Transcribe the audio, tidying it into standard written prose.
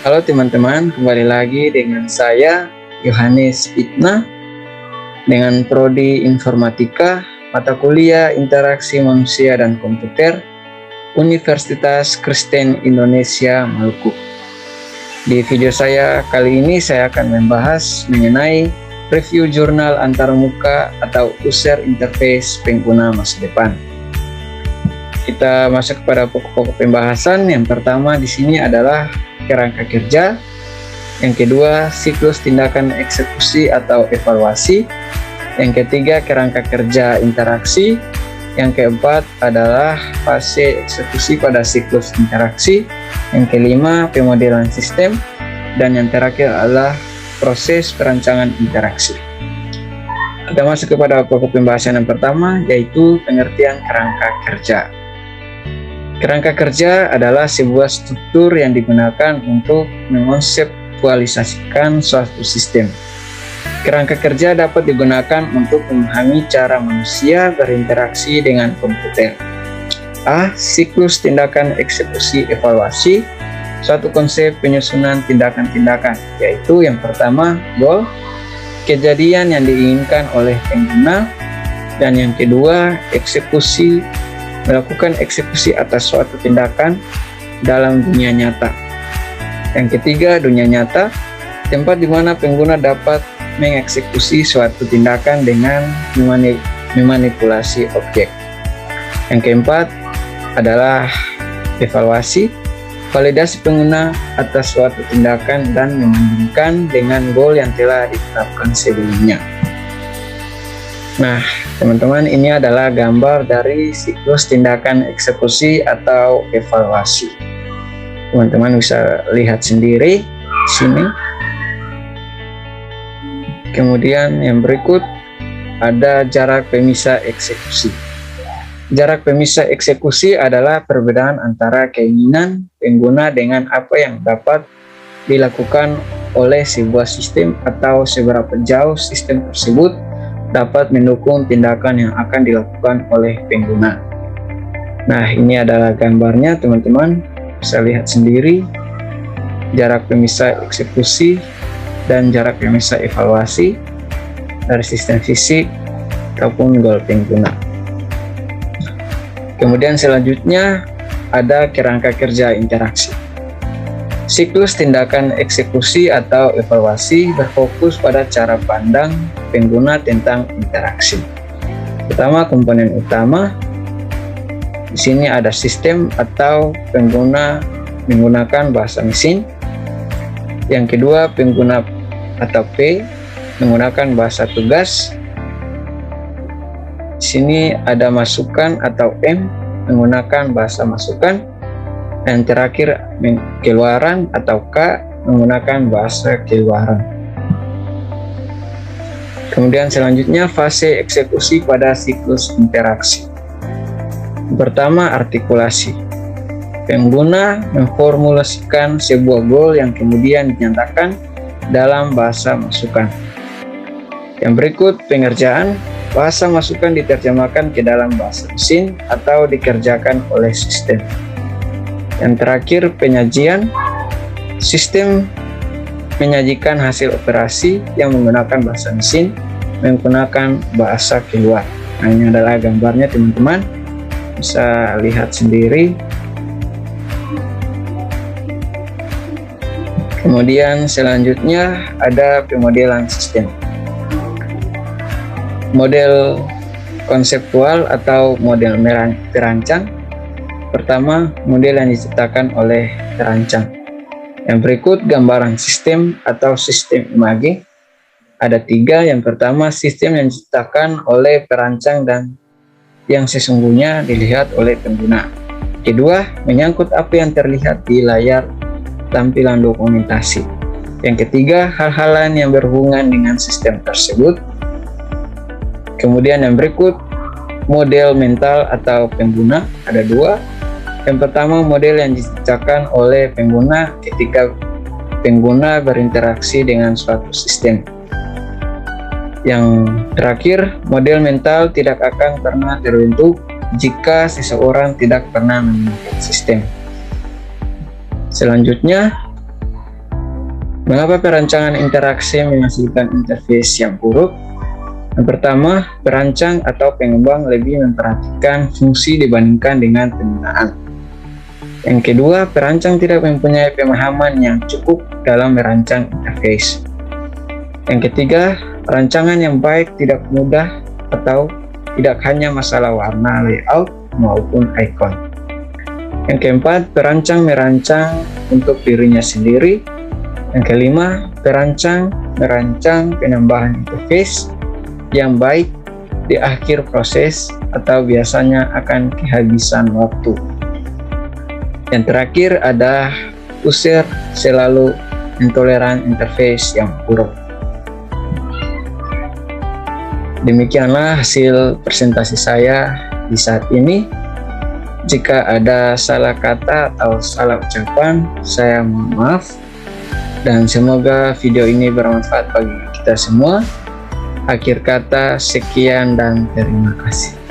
Halo teman-teman, kembali lagi dengan saya Yohanes Itna dengan Prodi Informatika, mata kuliah Interaksi Manusia dan Komputer, Universitas Kristen Indonesia Maluku. Di video saya kali ini saya akan membahas mengenai review jurnal antarmuka atau user interface pengguna masa depan. Kita masuk kepada pokok-pokok pembahasan. Yang pertama di sini adalah kerangka kerja. Yang kedua, siklus tindakan eksekusi atau evaluasi. Yang ketiga, kerangka kerja interaksi. Yang keempat adalah fase eksekusi pada siklus interaksi. Yang kelima, pemodelan sistem. Dan yang terakhir adalah proses perancangan interaksi. Kita masuk kepada pokok pembahasan yang pertama, yaitu pengertian kerangka kerja. Kerangka kerja adalah sebuah struktur yang digunakan untuk mengkonseptualisasikan suatu sistem. Kerangka kerja dapat digunakan untuk memahami cara manusia berinteraksi dengan komputer. A. Siklus tindakan eksekusi evaluasi, suatu konsep penyusunan tindakan-tindakan, yaitu yang pertama, goal, kejadian yang diinginkan oleh pengguna, dan yang kedua, eksekusi, melakukan eksekusi atas suatu tindakan dalam dunia nyata. Yang ketiga, dunia nyata, tempat di mana pengguna dapat mengeksekusi suatu tindakan dengan memanipulasi objek. Yang keempat adalah evaluasi, validasi pengguna atas suatu tindakan dan membandingkan dengan goal yang telah ditetapkan sebelumnya. Nah, teman-teman, ini adalah gambar dari siklus tindakan eksekusi atau evaluasi. Teman-teman bisa lihat sendiri di sini. Kemudian yang berikut ada jarak pemisah eksekusi. Jarak pemisah eksekusi adalah perbedaan antara keinginan pengguna dengan apa yang dapat dilakukan oleh sebuah sistem atau seberapa jauh sistem tersebut dapat mendukung tindakan yang akan dilakukan oleh pengguna. Nah, ini adalah gambarnya, teman-teman. Bisa lihat sendiri jarak pemisah eksekusi dan jarak pemisah evaluasi dari sistem fisik ataupun goal pengguna. Kemudian selanjutnya ada kerangka kerja interaksi. Siklus tindakan eksekusi atau evaluasi berfokus pada cara pandang pengguna tentang interaksi. Pertama, komponen utama. Di sini ada sistem atau pengguna menggunakan bahasa mesin. Yang kedua, pengguna atau P menggunakan bahasa tugas. Di sini ada masukan atau M menggunakan bahasa masukan. Dan terakhir, keluaran atau K menggunakan bahasa keluaran. Kemudian selanjutnya fase eksekusi pada siklus interaksi. Pertama, artikulasi. Pengguna memformulasikan sebuah goal yang kemudian dinyatakan dalam bahasa masukan. Yang berikut, pengerjaan. Bahasa masukan diterjemahkan ke dalam bahasa mesin atau dikerjakan oleh sistem. Yang terakhir, penyajian. Sistem menyajikan hasil operasi yang menggunakan bahasa mesin menggunakan bahasa keluar. Nah, ini adalah gambarnya, teman-teman. Bisa lihat sendiri. Kemudian selanjutnya ada pemodelan sistem. Model konseptual atau model perancang. Pertama, model yang diciptakan oleh perancang. Yang berikut, gambaran sistem atau sistem image. Ada 3. Yang pertama, sistem yang diciptakan oleh perancang dan yang sesungguhnya dilihat oleh pengguna. Kedua, menyangkut apa yang terlihat di layar tampilan dokumentasi. Yang ketiga, hal-hal lain yang berhubungan dengan sistem tersebut. Kemudian yang berikut, model mental atau pengguna. Ada 2. Yang pertama, model yang diciptakan oleh pengguna ketika pengguna berinteraksi dengan suatu sistem. Yang terakhir, model mental tidak akan pernah terbentuk jika seseorang tidak pernah menggunakan sistem. Selanjutnya, Mengapa perancangan interaksi menghasilkan interface yang buruk? Yang pertama, perancang atau pengembang lebih memperhatikan fungsi dibandingkan dengan penggunaan. Yang kedua, perancang tidak mempunyai pemahaman yang cukup dalam merancang interface. Yang ketiga, rancangan yang baik tidak mudah atau tidak hanya masalah warna, layout, maupun icon. Yang keempat, perancang merancang untuk dirinya sendiri. Yang kelima, perancang merancang penambahan interface yang baik di akhir proses atau biasanya akan kehabisan waktu. Yang terakhir ada user selalu intoleran interface yang buruk. Demikianlah hasil presentasi saya di saat ini. Jika ada salah kata atau salah ucapan, saya mohon maaf. Dan semoga video ini bermanfaat bagi kita semua. Akhir kata, sekian dan terima kasih.